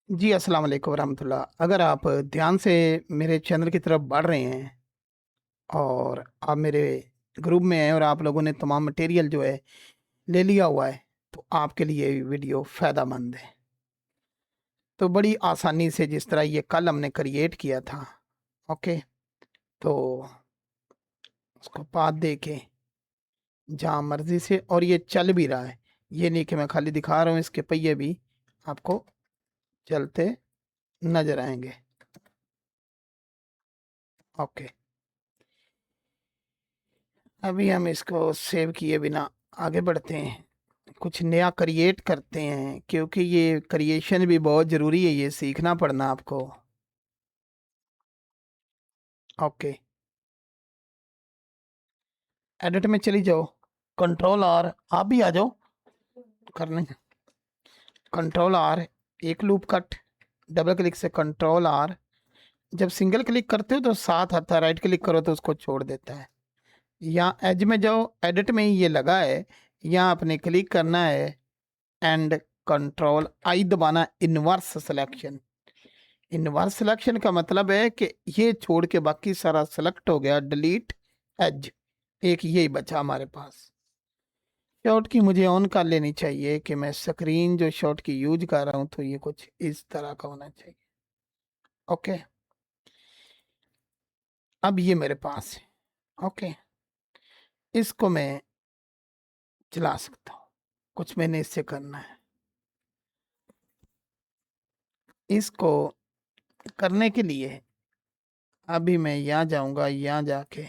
जी, अस्सलाम वालेकुम वरहमतुल्लाह। अगर आप ध्यान से मेरे चैनल की तरफ बढ़ रहे हैं और आप मेरे ग्रुप में हैं और आप लोगों ने तमाम मटेरियल जो है ले लिया हुआ है, तो आपके लिए ये वीडियो फ़ायदेमंद है। तो बड़ी आसानी से जिस तरह ये कल हमने क्रिएट किया था, ओके? तो उसको पाथ दे के जहाँ मर्ज़ी से, और ये चल भी रहा है। ये नहीं कि मैं खाली दिखा रहा हूँ, इसके पहिए भी आपको चलते नज़र आएँगे। ओके। अभी हम इसको सेव किए बिना आगे बढ़ते हैं, कुछ नया क्रिएट करते हैं, क्योंकि ये क्रिएशन भी बहुत ज़रूरी है, ये सीखना पड़ना आपको। ओके, एडिट में चली जाओ, कंट्रोल आर, आप भी आ जाओ करने। कंट्रोल आर, एक लूप कट, डबल क्लिक से कंट्रोल आर। जब सिंगल क्लिक करते हो तो साथ आता है, राइट क्लिक करो तो उसको छोड़ देता है। यहाँ एज में जाओ, एडिट में ही ये लगा है, यहाँ आपने क्लिक करना है एंड कंट्रोल आई दबाना, इनवर्स सिलेक्शन। इनवर्स सिलेक्शन का मतलब है कि ये छोड़ के बाकी सारा सेलेक्ट हो गया, डिलीट एज, एक यही बचा हमारे पास। शॉर्ट की मुझे ऑन कर लेनी चाहिए कि मैं स्क्रीन जो शॉर्ट की यूज कर रहा हूं, तो ये कुछ इस तरह का होना चाहिए। ओके, अब ये मेरे पास है। ओके, इसको मैं चला सकता हूँ, कुछ मैंने इससे करना है। इसको करने के लिए अभी मैं यहाँ जाऊंगा, यहाँ जाके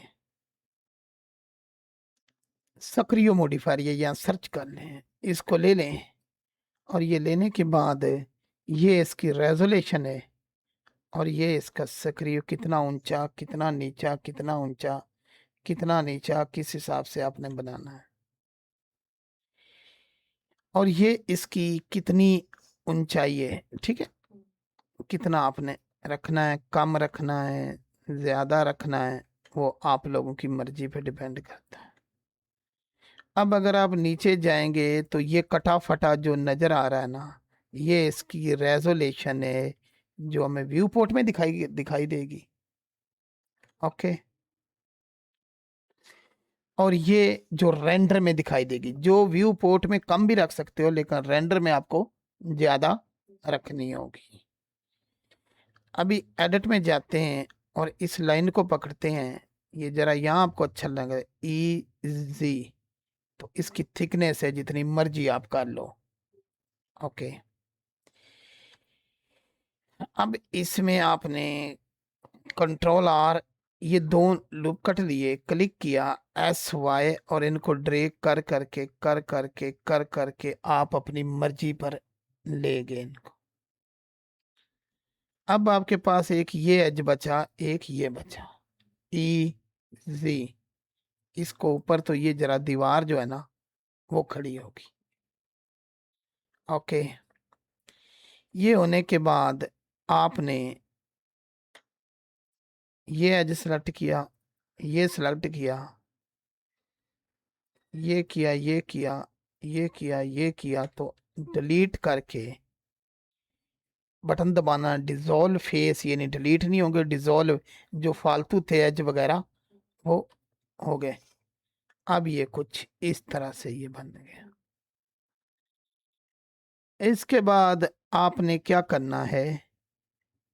सक्रिय मॉडिफायर ये यहाँ सर्च कर लें, इसको ले लें, और ये लेने के बाद ये इसकी रेजोल्यूशन है, और ये इसका सक्रिय कितना ऊंचा, कितना नीचा, कितना ऊंचा, कितना नीचा, किस हिसाब से आपने बनाना है, और ये इसकी कितनी ऊंचाई है। ठीक है, कितना आपने रखना है, कम रखना है, ज्यादा रखना है, वो आप लोगों की मर्जी पे डिपेंड करता है। अब अगर आप नीचे जाएंगे तो ये कटा फटा जो नजर आ रहा है ना, ये इसकी रेजोल्यूशन है, जो हमें व्यू पोर्ट में दिखाई दिखाई देगी। ओके, और ये जो रेंडर में दिखाई देगी, जो व्यू पोर्ट में कम भी रख सकते हो, लेकिन रेंडर में आपको ज्यादा रखनी होगी। अभी एडिट में जाते हैं और इस लाइन को पकड़ते हैं, ये जरा यहाँ आपको अच्छा लगे, इजी, तो इसकी थिकनेस है जितनी मर्जी आप कर लो। ओके, अब इसमें आपने कंट्रोल आर, ये दो लूप कट लिए, क्लिक किया, एस वाई, और इनको ड्रैग कर करके आप अपनी मर्जी पर ले गए इनको। अब आपके पास एक ये एज बचा, एक ये बचा, ई जी, इसको ऊपर तो ये जरा दीवार जो है ना वो खड़ी होगी। ओके, ये होने के बाद आपने ये एज सेलेक्ट किया, ये सेलेक्ट किया, ये किया, ये किया, ये किया, ये किया, तो डिलीट करके बटन दबाना, डिजोल्व फेस, ये नहीं डिलीट नहीं होंगे, डिजोल्व, जो फालतू थे एज वगैरह वो हो गए। अब ये कुछ इस तरह से ये बन गया। इसके बाद आपने क्या करना है,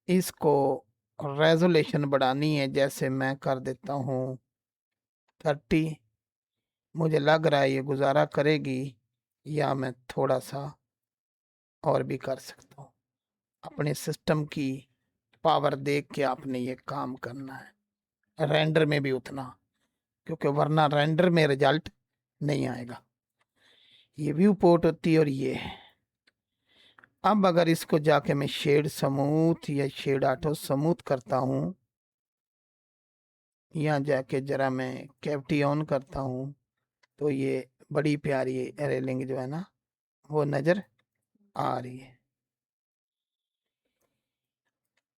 इसको रेजोल्यूशन बढ़ानी है, जैसे मैं कर देता हूँ 30, मुझे लग रहा है ये गुजारा करेगी, या मैं थोड़ा सा और भी कर सकता हूँ। अपने सिस्टम की पावर देख के आपने ये काम करना है, रेंडर में भी उतना, क्योंकि वरना रेंडर में रिजल्ट नहीं आएगा। ये व्यू पोर्ट होती है, और ये अब अगर इसको जाके मैं शेड स्मूथ या शेड ऑटो स्मूथ करता हूँ, यहाँ जाके जरा मैं कैविटी ऑन करता हूँ, तो ये बड़ी प्यारी रेलिंग जो है ना वो नज़र आ रही है।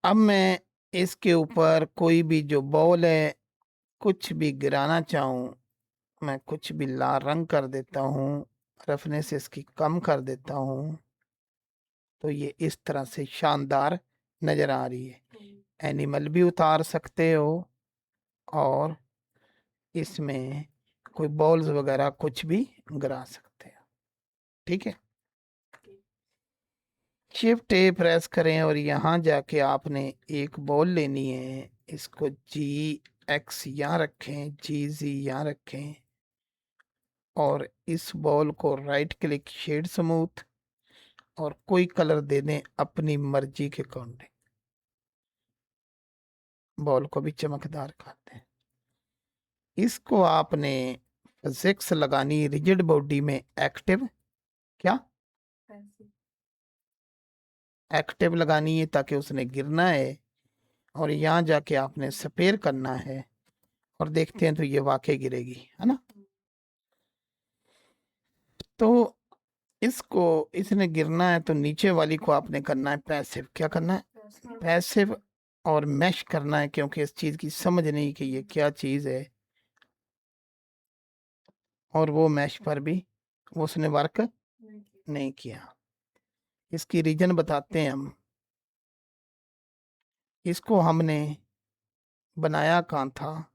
अब मैं इसके ऊपर कोई भी जो बॉल है, कुछ भी गिराना चाहूँ, मैं कुछ भी लाल रंग कर देता हूँ, रफनेस इसकी कम कर देता हूँ, तो ये इस तरह से शानदार नज़र आ रही है। एनिमल भी उतार सकते हो और इसमें कोई बॉल्स वगैरह कुछ भी गिरा सकते हो। ठीक है, शिफ्ट ए प्रेस करें और यहाँ जाके आपने एक बॉल लेनी है। इसको GX यहाँ रखें, GZ यहाँ रखें और इस बॉल को राइट क्लिक शेड स्मूथ और कोई कलर दे दें अपनी मर्जी के अकॉर्डिंग। बॉल को भी चमकदार करते हैं। इसको आपने फिजिक्स लगानी रिजिड बॉडी में एक्टिव, क्या एक्टिव लगानी है ताकि उसने गिरना है और यहाँ जाके आपने स्पेयर करना है और देखते हैं तो ये वाकई गिरेगी, है ना। तो इसको इसने गिरना है तो नीचे वाली को आपने करना है पैसिव। क्या करना है? पैसिव और मैश करना है, क्योंकि इस चीज की समझ नहीं कि ये क्या चीज है और वो मैश पर भी उसने वर्क नहीं किया। इसकी रीजन बताते हैं हम। इसको हमने बनाया कहाँ था,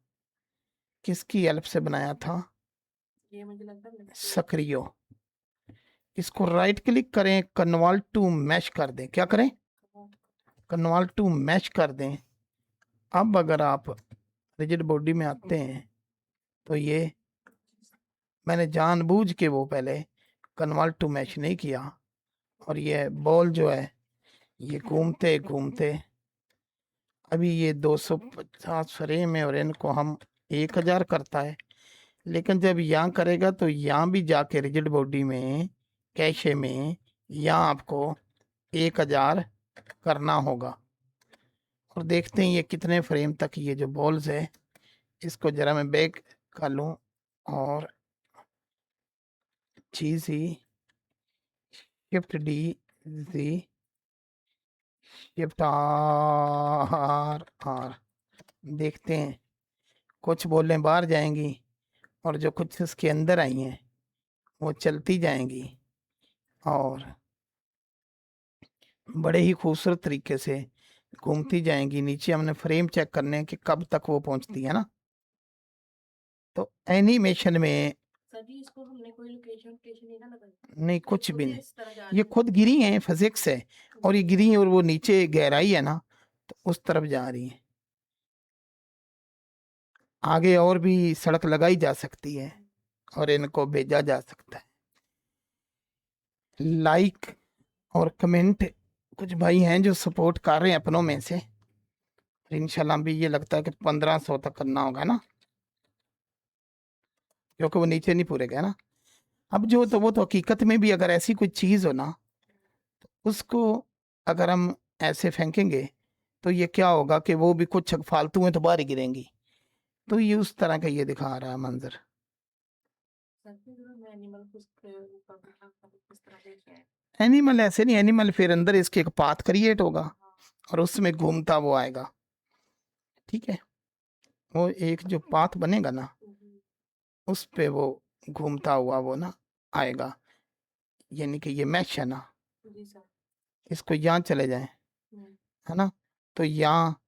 किसकी हेल्प से बनाया था? ये मुझे लगता है सक्रियो। इसको राइट क्लिक करें, कन्वर्ट टू मैश कर दें। क्या करें? कन्वर्ट टू मैश कर दें। अब अगर आप रिजिड बॉडी में आते हैं तो ये मैंने जानबूझ के वो पहले कन्वर्ट टू मैश नहीं किया और ये बॉल जो है ये घूमते घूमते अभी ये 250 फ्रेम है और इनको हम 1000 करता है। लेकिन जब यहाँ करेगा तो यहाँ भी जाके रिजिड बॉडी में कैशे में यहाँ आपको 1000 करना होगा। और देखते हैं ये कितने फ्रेम तक ये जो बॉल्स है। इसको जरा मैं बैक कर लूँ और चीज ही शिफ्ट DZ शिफ्ट R देखते हैं कुछ बॉलें बाहर जाएंगी और जो कुछ इसके अंदर आई हैं वो चलती जाएंगी और बड़े ही खूबसूरत तरीके से घूमती जाएंगी। नीचे हमने फ्रेम चेक करने हैं कि कब तक वो पहुंचती है ना। तो एनिमेशन में सर जी इसको हमने कोई लोकेशन नहीं ना लगाई, नहीं, कुछ भी नहीं, इस तरह जा ये रही खुद गिरी हैं, फिजिक्स है और ये गिरी हैं और वो नीचे गहराई है ना तो उस तरफ जा रही है। आगे और भी सड़क लगाई जा सकती है और इनको भेजा जा सकता है। लाइक और कमेंट कुछ भाई हैं जो सपोर्ट कर रहे हैं अपनों में से। इंशाल्लाह भी ये लगता है कि 1500 तक करना होगा ना, क्योंकि वो नीचे नहीं पूरे गए ना। अब जो तो वो तो हकीकत में भी अगर ऐसी कोई चीज़ हो ना तो उसको अगर हम ऐसे फेंकेंगे तो ये क्या होगा कि वो भी कुछ फालतू में तो बाहर ही गिरेंगी। तो ये उस तरह का ये दिखा रहा है मंजर। सर जी मैं एनिमल को उसके ऊपर बिठा कर इस तरह से है। एनिमल ऐसे नहीं, एनिमल फिर अंदर इसके एक पाथ क्रिएट होगा और उसमें घूमता वो आएगा। ठीक है, वो एक जो पाथ बनेगा ना उस पे वो घूमता हुआ वो ना आएगा। यानी कि ये मैश है ना, जी सर। इसको यहाँ चले जाएं, हम्म, है ना, तो यहाँ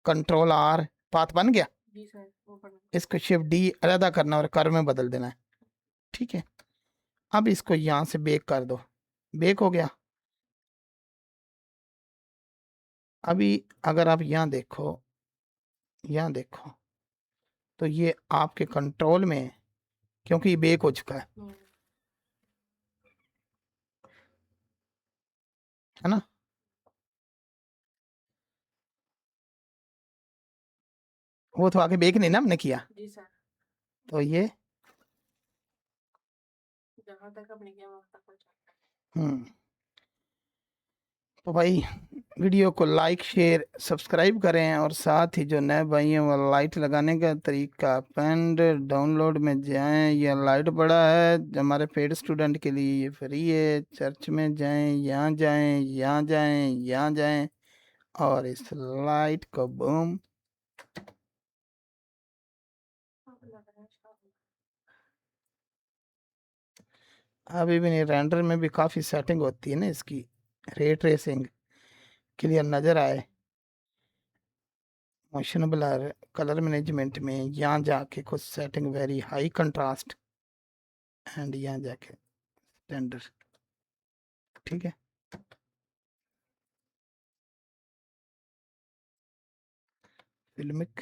कंट्रोल R पाथ बन गया। जी सर वो बना। इसको शिफ्ट D अलग करना और कर्व में बदल देना है। ठीक है, अब इसको यहाँ से बेक कर दो। बेक हो गया। अभी अगर आप यहाँ देखो, यहाँ देखो तो ये आपके कंट्रोल में है क्योंकि ये बेक हो चुका है ना। वो तो आगे बेक नहीं ना हमने किया, जी सर। तो ये जहाँ तक अपने गया वहाँ तक पहुँचा। हम्म। तो भाई वीडियो को लाइक शेयर सब्सक्राइब करें और साथ ही जो नए भाई हैं वो लाइट लगाने का तरीका पेंड डाउनलोड में जाएं। यह लाइट बड़ा है जो हमारे पेड स्टूडेंट के लिए ये फ्री है। चर्च में जाएं, यहाँ जाएं, यहाँ जाएं, यहाँ जाएं और इस लाइट को बूम। अभी भी नहीं, रेंडर में भी काफ़ी सेटिंग होती है ना इसकी। रे ट्रेसिंग क्लियर नज़र आए, मोशन ब्लर, कलर मैनेजमेंट में यहाँ जाके कुछ setting very high contrast and यहाँ जाके स्टैंडर्ड। ठीक है, फिल्मिक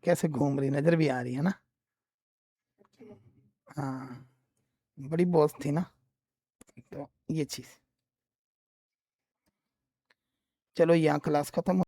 कैसे घूम रही, नजर भी आ रही है ना। अच्छी लगती है। हाँ, बड़ी बॉस थी ना, तो ये चीज। चलो यहाँ क्लास खत्म।